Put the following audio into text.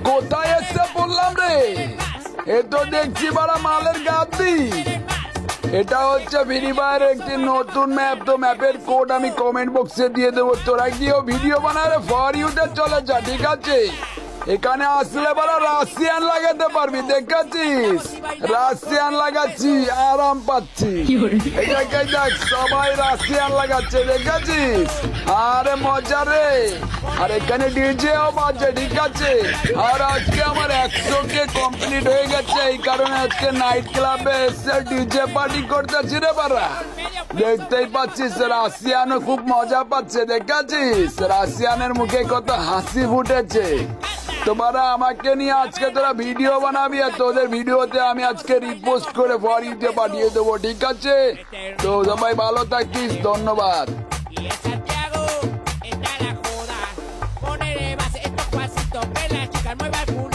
কোথায় এসে পড়লাম রে? এ তো দেখছি বড় মালের গাদ্দি। এটা হচ্ছে ফ্রি ফায়ার একটি নতুন ম্যাপ। তো ম্যাপের কোড আমি কমেন্ট বক্সে দিয়ে দেবো। তোরা গিয়েও ভিডিও বানারে ফর ইউতে চলে যা, ঠিক আছে? এখানে আসলে বড় রাশিয়ান লাগাতে পারবি, দেখাচ্ছিস? রাশিয়ান লাগাচ্ছি, আরাম পাচ্ছি। এটাকে দেখ, সবাই রাশিয়ান লাগাচ্ছে, দেখাচ্ছিস? আরে মজা রে। আর এখানে ডিজেও বাজছে, ঠিক আছে? আর আজকে আমার 100K কমপ্লিট হয়ে গেছে। এই কারণে আজকে নাইট ক্লাবে এসে ডিজে পার্টি করতেছি রে বারা। দেখতেই পাচ্ছিস রাশিয়ানও খুব মজা পাচ্ছে, দেখাচ্ছিস? রাশিয়ানের মুখে কত হাসি ফুটেছে। তোমরা আমাকে নিয়ে আজকে তোরা ভিডিও বানাবি, আর তোদের ভিডিওতে আমি আজকে রিপোস্ট করে ফর ইউতে পাঠিয়ে দেবো, ঠিক আছে? তো সবাই ভালো থাকিস, ধন্যবাদ। Y en Santiago está la joda. Poner de base estos pasitos que la chica mueva el culo.